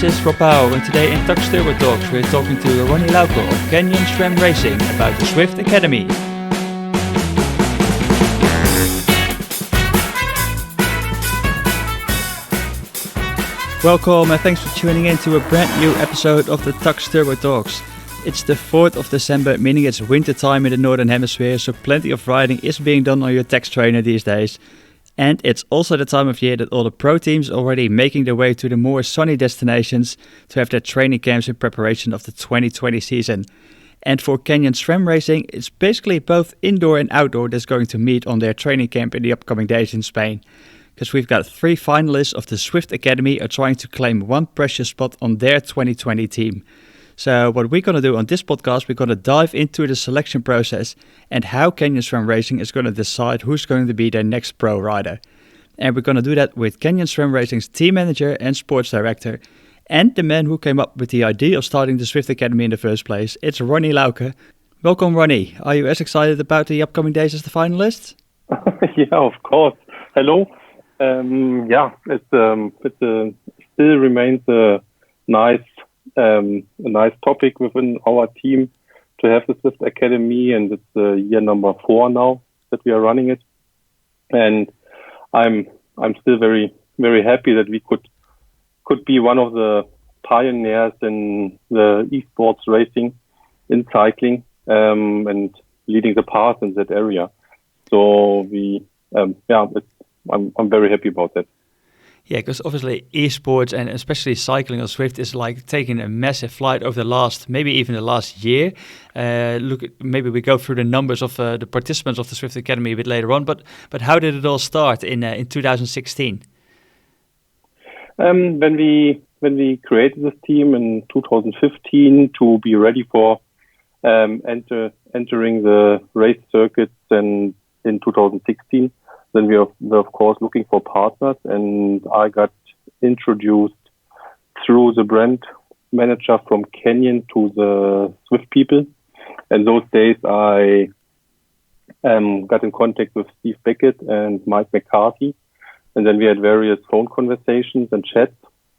this is Rob Powell, and today in Tacx Turbo Talks we're talking to Ronny Lauke of Canyon SRAM Racing about the Zwift Academy. Welcome and thanks for tuning in to a brand new episode of the Tacx Turbo Talks. It's the 4th of December, meaning it's winter time in the Northern Hemisphere, so plenty of riding is being done on your Tacx trainer these days. And it's also the time of year that all the pro teams are already making their way to the more sunny destinations to have their training camps in preparation of the 2020 season. And for Canyon SRAM Racing, it's basically both indoor and outdoor that's going to meet on their training camp in the upcoming days in Spain. Because we've got 3 finalists of the Zwift Academy are trying to claim one precious spot on their 2020 team. So what we're going to do on this podcast, we're going to dive into the selection process and how Canyon SRAM Racing is going to decide who's going to be their next pro rider. And we're going to do that with Canyon SRAM Racing's team manager and sports director, and the man who came up with the idea of starting the Zwift Academy in the first place. It's Ronny Lauke. Welcome, Ronny. Are you as excited about the upcoming days as the finalists? Yeah, of course. Hello. It still remains a nice topic within our team to have the Zwift Academy, and it's year number 4 now that we are running it. And I'm still very, very happy that we could be one of the pioneers in the esports racing in cycling, and leading the path in that area. So I'm very happy about that. Yeah, because obviously esports and especially cycling on Zwift is like taking a massive flight over the last year. Maybe we go through the numbers of the participants of the Zwift Academy a bit later on. But how did it all start in 2016? When we created this team in 2015 to be ready for entering the race circuits, and in 2016. Then we were, of course, looking for partners, and I got introduced through the brand manager from Canyon to the Zwift people. And those days I got in contact with Steve Beckett and Mike McCarthy. And then we had various phone conversations and chats.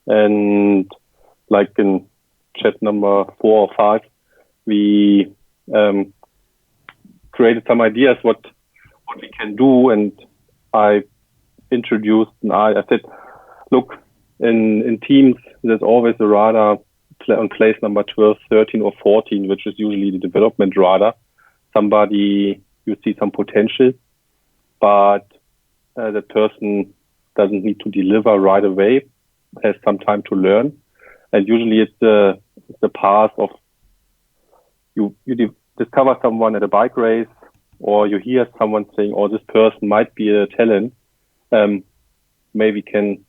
And like in chat number 4 or 5, we created some ideas what we can do. And I introduced, and I said, look, in teams, there's always a rider on place number 12, 13, or 14, which is usually the development rider. Somebody you see some potential, but that person doesn't need to deliver right away, has some time to learn. And usually it's the path of you discover someone at a bike race, or you hear someone saying, oh, this person might be a talent, maybe can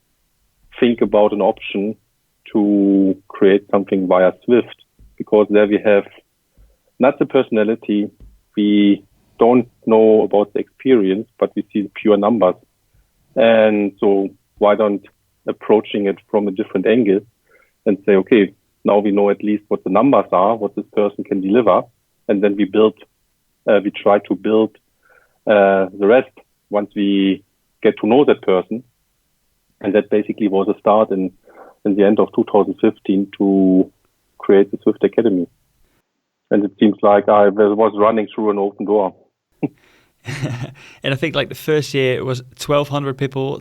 think about an option to create something via Zwift, because there we have not the personality, we don't know about the experience, but we see the pure numbers. And so why don't approaching it from a different angle and say, okay, now we know at least what the numbers are, what this person can deliver, and then we try to build the rest once we get to know that person. And that basically was a start in the end of 2015 to create the Zwift Academy. And it seems like I was running through an open door. And I think like the first year it was 1,200 people.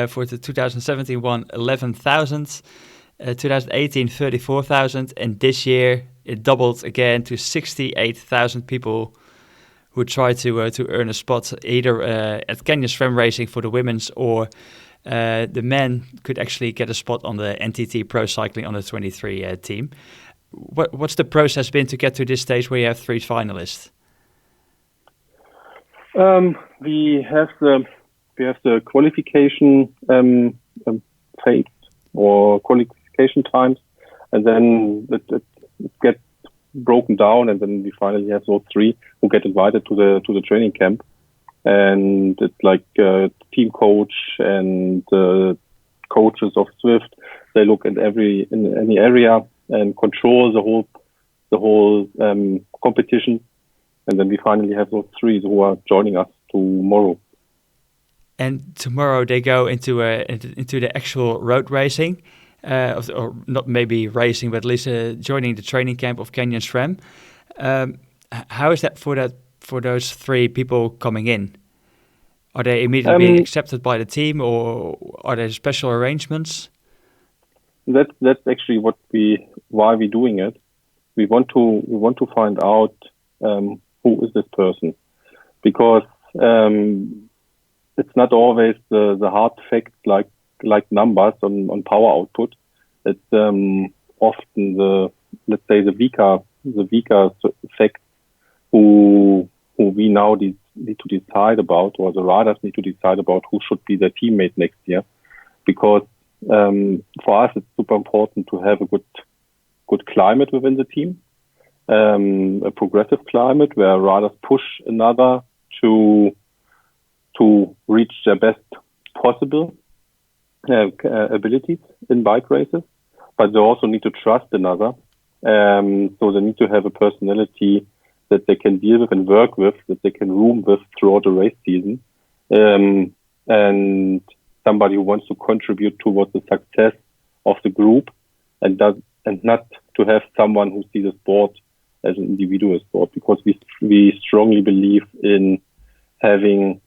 For the 2017 one, 11,000. 2018, 34,000. And this year it doubled again to 68,000 people who try to earn a spot either at Canyon SRAM Racing for the women's, or the men could actually get a spot on the NTT Pro Cycling Under 23 team. What's the process been to get to this stage where you have 3 finalists? We have the qualification phase or qualification times, and then it gets broken down, and then we finally have those 3 who get invited to the training camp. And it's like team coach and coaches of Zwift. They look at in any area and control the whole competition. And then we finally have those 3 who are joining us tomorrow. And tomorrow they go into the actual road racing. or not maybe racing, but at least joining the training camp of Canyon SRAM. How is that for those 3 people coming in? Are they immediately being accepted by the team, or are there special arrangements? That's actually why we're doing it. We want to find out who is this person, because it's not always the hard facts like numbers on power output. It's often the weaker facts who we now need to decide about, or the riders need to decide about who should be their teammate next year. Because for us, it's super important to have a good climate within the team, a progressive climate where riders push another to reach their best possible abilities in bike races, but they also need to trust another. So they need to have a personality that they can deal with and work with, that they can room with throughout the race season, and somebody who wants to contribute towards the success of the group, and not to have someone who sees the sport as an individual sport, because we strongly believe in having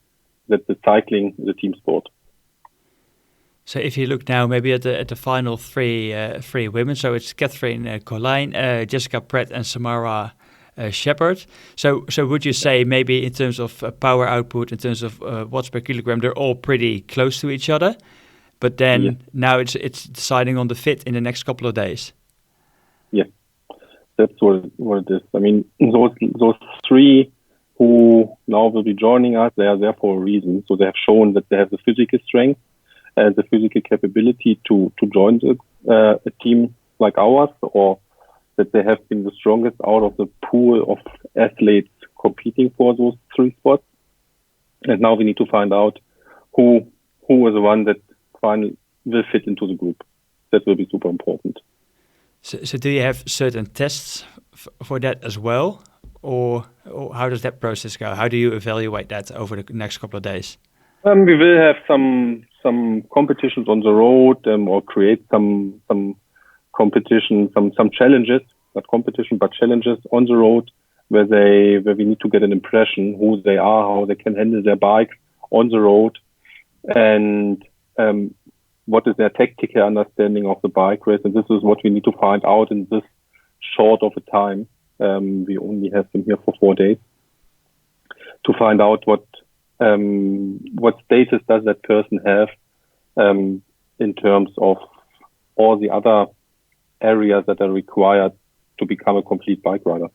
that the cycling is a team sport. So if you look now maybe at the final 3 women, so it's Catherine Colijn, Jessica Pratt, and Samara Shepard. So would you say maybe in terms of power output, in terms of watts per kilogram, they're all pretty close to each other, but then now it's deciding on the fit in the next couple of days? Yeah, that's what it is. I mean, those 3 who now will be joining us, they are there for a reason. So they have shown that they have the physical strength and the physical capability to join a team like ours, or that they have been the strongest out of the pool of athletes competing for those 3 spots. And now we need to find out who is the one that finally will fit into the group. That will be super important. So do you have certain tests for that as well? Or how does that process go? How do you evaluate that over the next couple of days? We will have some competitions on the road, or create some competition, some challenges, not competition, but challenges on the road where we need to get an impression who they are, how they can handle their bikes on the road, and what is their tactical understanding of the bike race. And this is what we need to find out in this short of a time. We only have them here for 4 days to find out what status does that person have in terms of all the other areas that are required to become a complete bike rider.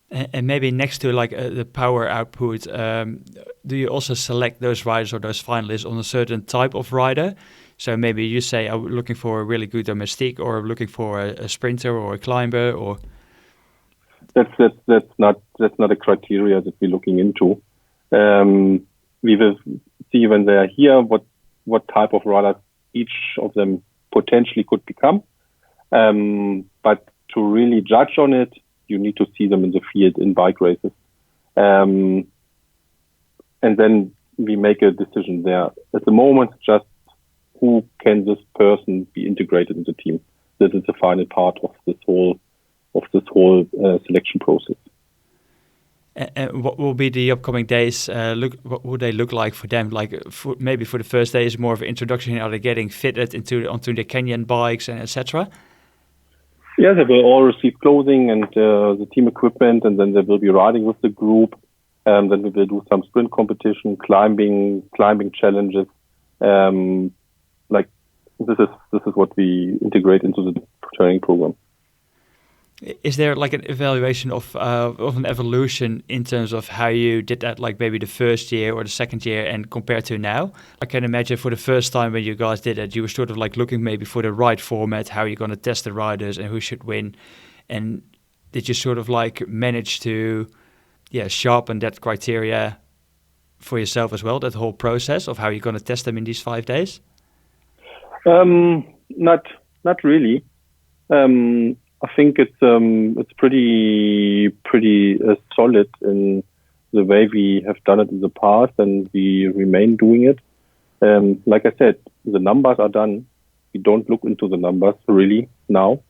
And maybe next to the power output, do you also select those riders or those finalists on a certain type of rider? So maybe you say, I'm looking for a really good domestique, or looking for a sprinter or a climber, or... That's not a criteria that we're looking into. We will see when they are here what type of rider each of them potentially could become. But to really judge on it, you need to see them in the field in bike races. And then we make a decision there. At the moment, just who can this person be integrated in the team? This is the final part of this whole selection process. And what will be the upcoming days? What will they look like for them? Maybe for the first day is more of an introduction. Are they getting fitted onto the Canyon bikes and etc.? Yeah, they will all receive clothing and the team equipment, and then they will be riding with the group. Then we will do some sprint competition, climbing challenges. This is what we integrate into the training program. Is there an evaluation of an evolution in terms of how you did that, maybe the first year or the second year, and compared to now? I can imagine for the first time when you guys did it, you were sort of looking maybe for the right format, how you're going to test the riders and who should win. And did you sort of manage to sharpen that criteria for yourself as well, that whole process of how you're going to test them in these 5 days? Not really. I think it's pretty solid in the way we have done it in the past, and we remain doing it. Like I said, the numbers are done. we don't look into the numbers really now.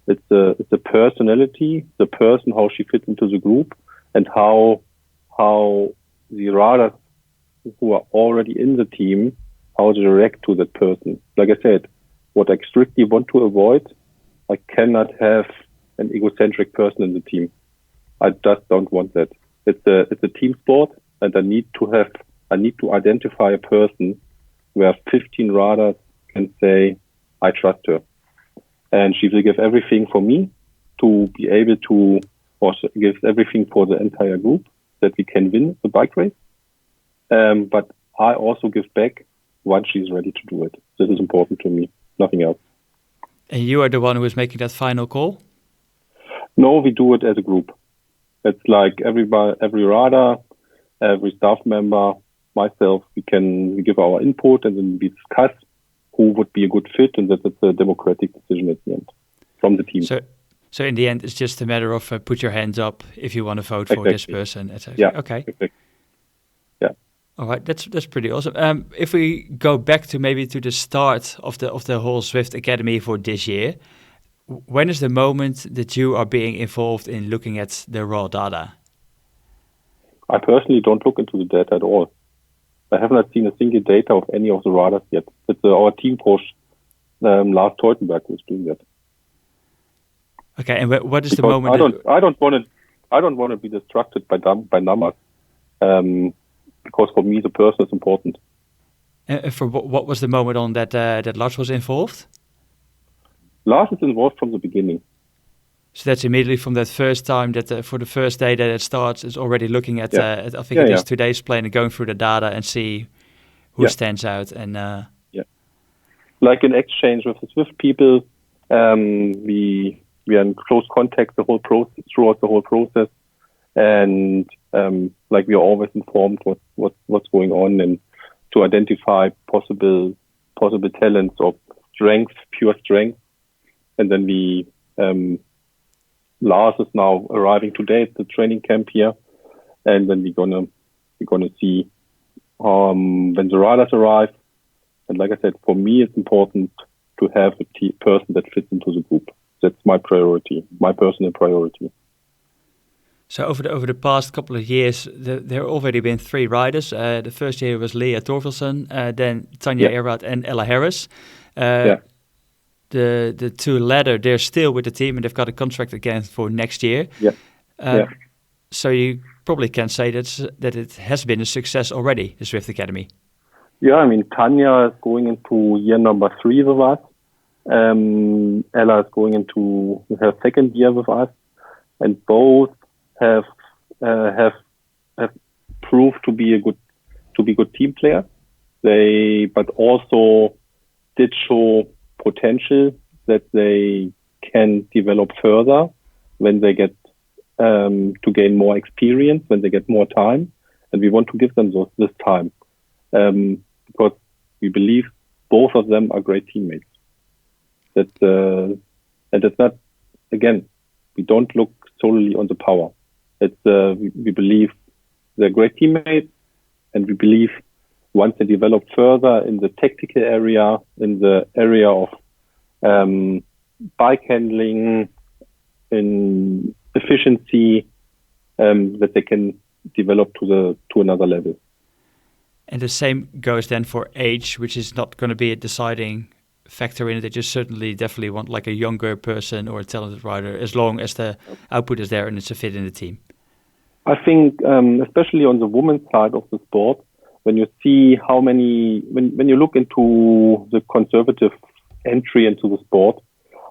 It's the personality, the person, how she fits into the group, and how the riders who are already in the team, how they react to that person. Like I said, what I strictly want to avoid, I cannot have an egocentric person in the team. I just don't want that. It's a team sport, and I need to identify a person where 15 riders can say, I trust her. And she will give everything for me to be able to, or she gives everything for the entire group that we can win the bike race. But I also give back once she's ready to do it. This is important to me, nothing else. And you are the one who is making that final call? No, we do it as a group. It's like everybody, every rider, every staff member, myself, we give our input and then we discuss who would be a good fit, and that it's a democratic decision at the end from the team. So in the end, it's just a matter of put your hands up if you want to vote for this person. Yeah. Okay. Exactly. Yeah. All right. That's pretty awesome. If we go back to maybe to the start of the whole Zwift Academy for this year, when is the moment that you are being involved in looking at the raw data? I personally don't look into the data at all. I have not seen a single data of any of the riders yet. It's our team coach, Lars Teutenberg, who's doing that. Okay, and what is because the moment? I don't want to be distracted by numbers, because for me the person is important. For what was the moment on that Lars was involved? Lars is involved from the beginning. So that's immediately from that first time that for the first day that it starts, it's already looking at I think it is today's plane and going through the data and see who stands out. And like in exchange with the Zwift people, we are in close contact throughout the whole process, and like we are always informed what's going on and to identify possible talents of pure strength, and then we. Lars is now arriving today at the training camp here, and then we're gonna see when the riders arrive. And like I said, for me, it's important to have a person that fits into the group. That's my priority, my personal priority. So over the past couple of years, there have already been 3 riders. The first year was Leah Torvilson, then Tanja Erath and Ella Harris. The 2 latter, they're still with the team and they've got a contract again for next year. So you probably can say that it has been a success already, the Zwift Academy. Yeah, I mean, Tanja is going into year number 3 with us. Ella is going into her second year with us, and both have proved to be good team players. But also did show potential that they can develop further when they get to gain more experience, when they get more time, and we want to give them this time because we believe both of them are great teammates. And it's not, again, we don't look solely on the power. It's we believe they're great teammates, and we believe once they develop further in the tactical area, in the area of bike handling, in efficiency, that they can develop to another level. And the same goes then for age, which is not going to be a deciding factor in it. They just definitely want like a younger person or a talented rider, as long as the output is there and it's a fit in the team. I think, especially on the women's side of the sport, when you see how many, when you look into the conservative entry into the sport,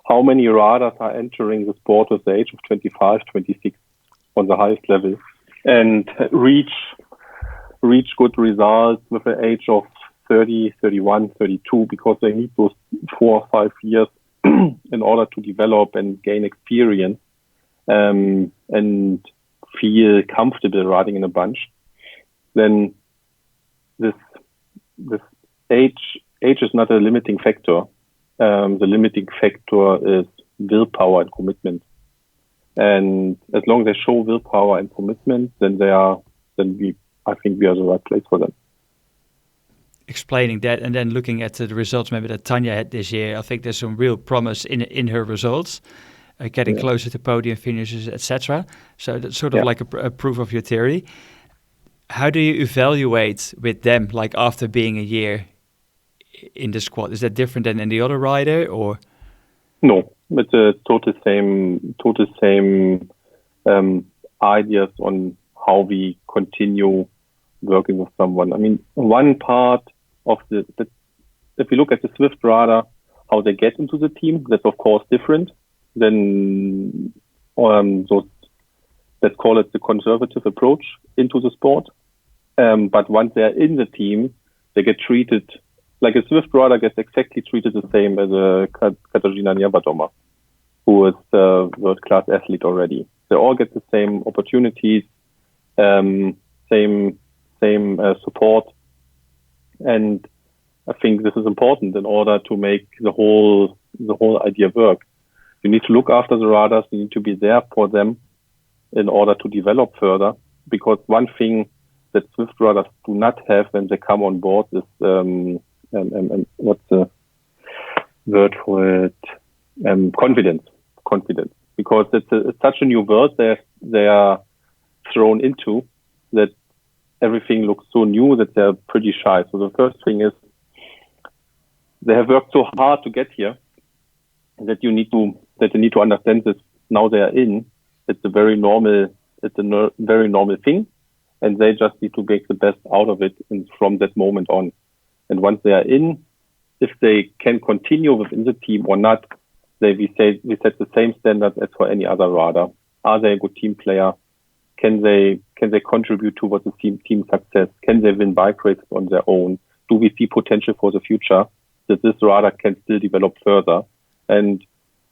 how many riders are entering the sport at the age of 25, 26 on the highest level and reach good results with the age of 30, 31, 32, because they need those 4 or 5 years in order to develop and gain experience and feel comfortable riding in a bunch. Then this age is not a limiting factor. The limiting factor is willpower and commitment. And as long as they show willpower and commitment, then I think we are the right place for them. explaining that and then looking at the results maybe that Tanya had this year, I think there's some real promise in her results, getting closer to podium finishes, etc. So that's sort of like a proof of your theory. How do you evaluate with them, like after being a year in the squad? Is that different than any other rider, or? No, it's a total same ideas on how we continue working with someone. I mean, one part of if you look at the Zwift rider, how they get into the team, that's of course different than let's call it the conservative approach into the sport. But once they're in the team, they get treated like a Zwift rider gets exactly treated the same as a Katarzyna Niewiadoma, who is a world-class athlete already. They all get the same opportunities, same support, and I think this is important in order to make the whole idea work. You need to look after the riders. You need to be there for them in order to develop further. Because one thing that Zwift riders do not have when they come on board is and what's the word for it? Confidence. Because it's such a new world they are thrown into that everything looks so new that they're pretty shy. So the first thing is they have worked so hard to get here that they need to understand this. Now they are in. It's a very normal thing, and they just need to make the best out of it from that moment on. And once they are in, if they can continue within the team or not, we set the same standards as for any other rider. Are they a good team player? Can they contribute towards the team success? Can they win bike races on their own? Do we see potential for the future that this rider can still develop further? And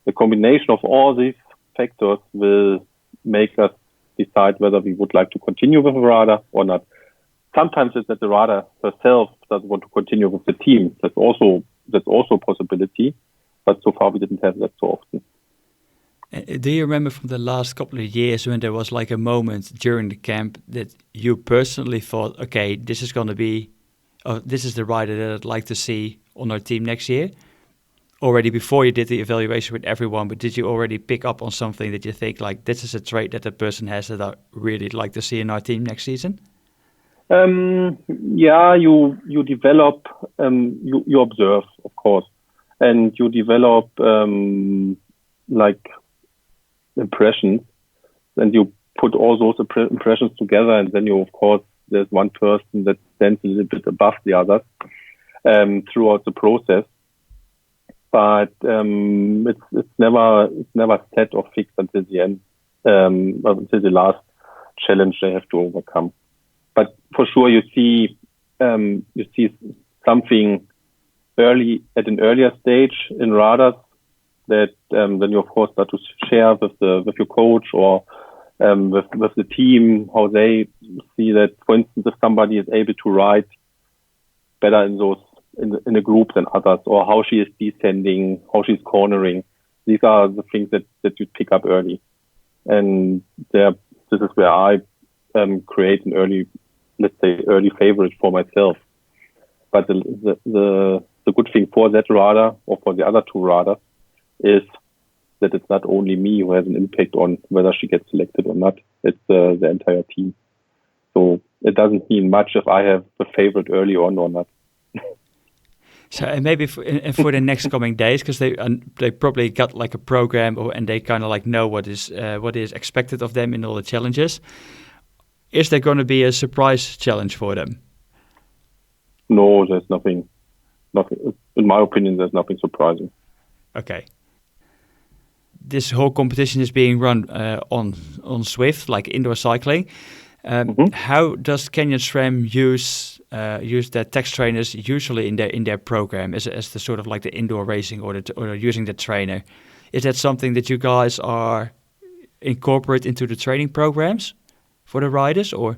the combination of all these factors will make us decide whether we would like to continue with a rider or not. Sometimes it's that the rider herself doesn't want to continue with the team. That's also a possibility, but so far we didn't have that so often. Do you remember from the last couple of years when there was like a moment during the camp that you personally thought, okay, this is the rider that I'd like to see on our team next year? Already before you did the evaluation with everyone, but did you already pick up on something that you think like this is a trait that the person has that I really like to see in our team next season? You develop, you observe, of course, and you develop like impressions, and you put all those impressions together, and then of course, there's one person that stands a little bit above the others throughout the process. But it's never set or fixed until the end, until the last challenge they have to overcome. But for sure, you see something early at an earlier stage in riders that then you of course start to share with your coach or with the team how they see that. For instance, if somebody is able to ride better in a group than others, or how she is descending, how she's cornering, these are the things that you pick up early, and this is where I create an early favorite for myself. But the good thing for that rider or for the other two riders is that it's not only me who has an impact on whether she gets selected or not. It's the entire team. So it doesn't mean much if I have a favorite early on or not. So and maybe for the next coming days, because they probably got like a program and they kind of like know what is expected of them in all the challenges. Is there going to be a surprise challenge for them? No, there's nothing. In my opinion, there's nothing surprising. Okay. This whole competition is being run on Zwift, like indoor cycling. How does Canyon SRAM use their Tacx trainers usually in their program as the sort of like the indoor racing or using the trainer? Is that something that you guys are incorporate into the training programs for the riders, or?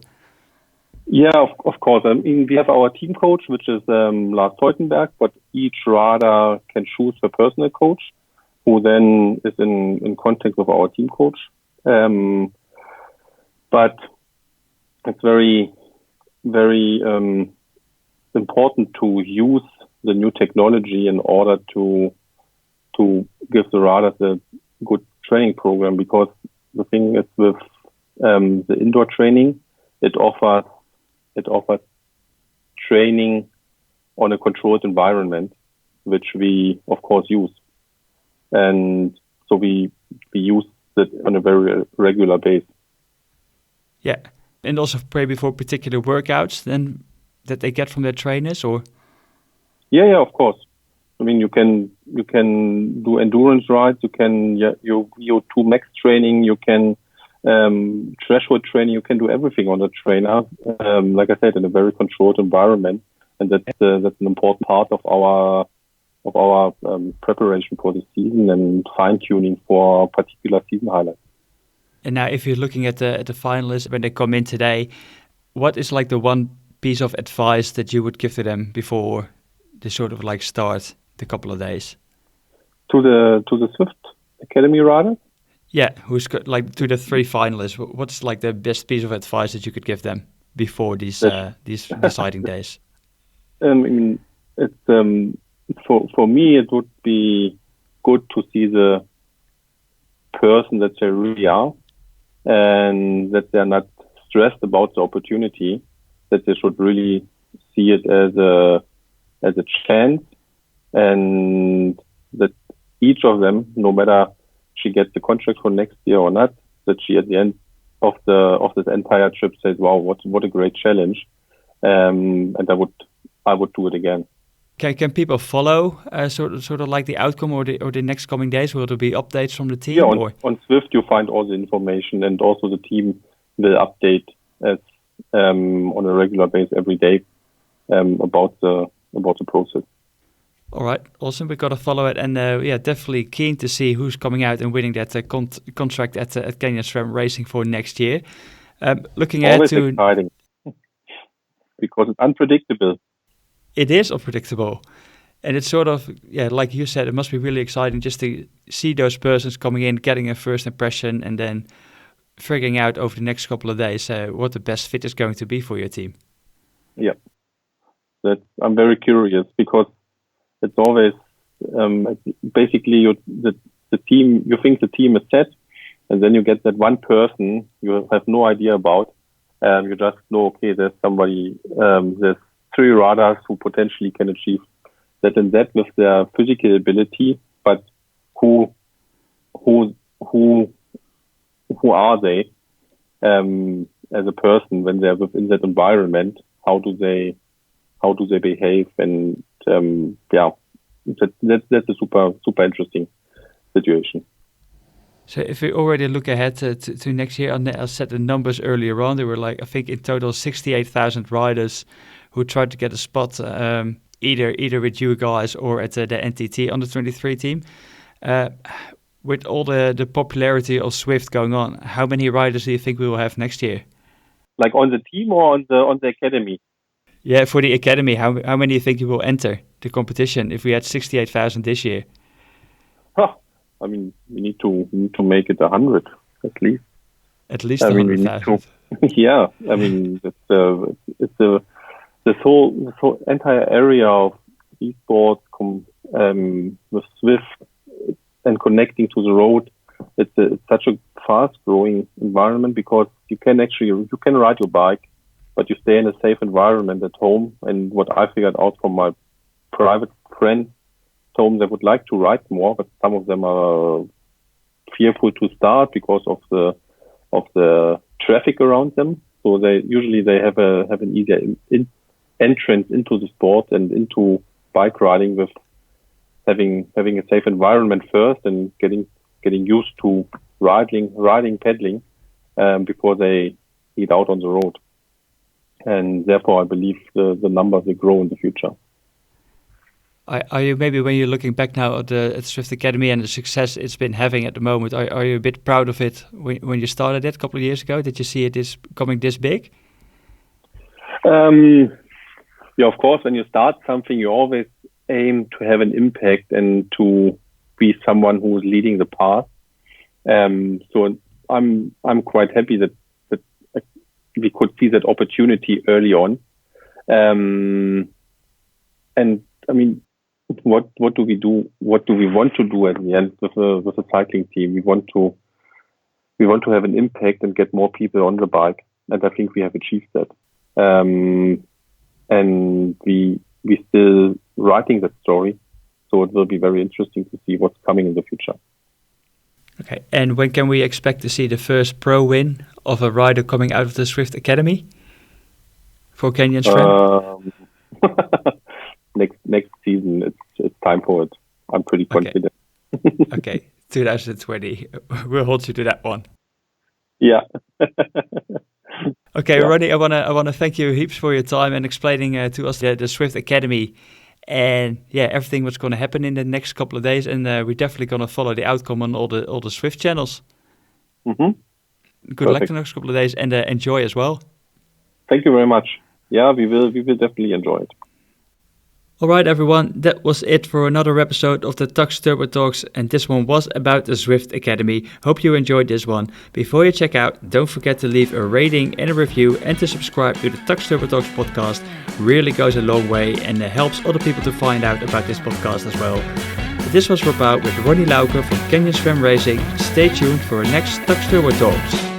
Yeah, of course. I mean, we have our team coach, which is Lars Teutenberg, but each rider can choose a personal coach, who then is in contact with our team coach. But it's very, very important to use the new technology in order to give the riders a good training program, because the thing is with the indoor training, it offers training on a controlled environment, which we of course use, and so we use it on a very regular basis. Yeah, and also maybe for particular workouts then that they get from their trainers, or? Yeah, of course. I mean, you can do endurance rides, you can your VO2 max training, you can threshold training, you can do everything on the trainer. Like I said, in a very controlled environment, and that's an important part of our preparation for the season and fine tuning for particular season highlights. And now, if you're looking at the finalists when they come in today, what is like the one piece of advice that you would give to them before they sort of like start the couple of days? To the Zwift Academy riders? Yeah, who's got, like, to the 3 finalists? What's like the best piece of advice that you could give them before these deciding days? I mean, it's for me, it would be good to see the person that they really are, and that they're not stressed about the opportunity, that they should really see it as a chance, and that each of them, no matter she gets the contract for next year or not, that she at the end of this entire trip says, "Wow, what a great challenge," and I would do it again. Can people follow sort of like the outcome or the next coming days? Will there be updates from the team? Yeah, on Zwift you find all the information, and also the team will update on a regular basis every day about the process. All right, awesome. We've got to follow it, and definitely keen to see who's coming out and winning that contract at Kenya SRAM Racing for next year. Looking ahead to exciting because it's unpredictable. It is unpredictable, and it's sort of like you said, it must be really exciting just to see those persons coming in, getting a first impression, and then figuring out over the next couple of days what the best fit is going to be for your team. Yeah, I'm very curious, because it's always basically the team. You think the team is set, and then you get that one person you have no idea about. You just know, okay, there's somebody. There's 3 riders who potentially can achieve that and that with their physical ability, but who are they as a person when they're within that environment? How do they behave? And that's a super interesting situation. So if we already look ahead to next year, I said the numbers earlier on. There were like, I think in total 68,000 riders who tried to get a spot either with you guys or at the NTT under 23 team. With all the popularity of Zwift going on, how many riders do you think we will have next year? Like on the team or on the academy? Yeah, for the academy, how many do you think you will enter the competition if we had 68,000 this year? I mean, we need to make it 100 at least. At least 100,000. Yeah, I mean, it's this whole entire area of esports with Zwift and connecting to the road. It's such a fast-growing environment, because you can ride your bike, but you stay in a safe environment at home. And what I figured out from my private friends, home, they would like to ride more, but some of them are fearful to start because of the traffic around them. So they have an easier entrance into the sport and into bike riding with having a safe environment first and getting used to riding, pedaling before they head out on the road. And therefore, I believe the numbers will grow in the future. Are you, maybe when you're looking back now at Zwift Academy and the success it's been having at the moment, are you a bit proud of it when you started it a couple of years ago? Did you see it becoming this big? Yeah, of course. When you start something, you always aim to have an impact and to be someone who is leading the path. So I'm quite happy that we could see that opportunity early on. And I mean, what do we do? What do we want to do at the end with a cycling team? We want to have an impact and get more people on the bike, and I think we have achieved that. And we still writing that story, so it will be very interesting to see what's coming in the future. Okay, and when can we expect to see the first pro win of a rider coming out of the Zwift Academy for Canyon SRAM? Next season, it's time for it. I'm pretty confident. Okay, 2020. We'll hold you to that one. Yeah. Okay, yeah. Ronny, I wanna thank you heaps for your time and explaining to us the Zwift Academy and everything what's going to happen in the next couple of days. And we're definitely going to follow the outcome on all the Zwift channels. Mm-hmm. Good luck the next couple of days and enjoy as well. Thank you very much. Yeah, we will definitely enjoy it. All right, everyone, that was it for another episode of the Tacx Turbo Talks, and this one was about the Zwift Academy. Hope you enjoyed this one. Before you check out, don't forget to leave a rating and a review and to subscribe to the Tacx Turbo Talks podcast. Really goes a long way and helps other people to find out about this podcast as well. This was Rob out with Ronny Lauke from SRAM Racing. Stay tuned for our next Tacx Turbo Talks.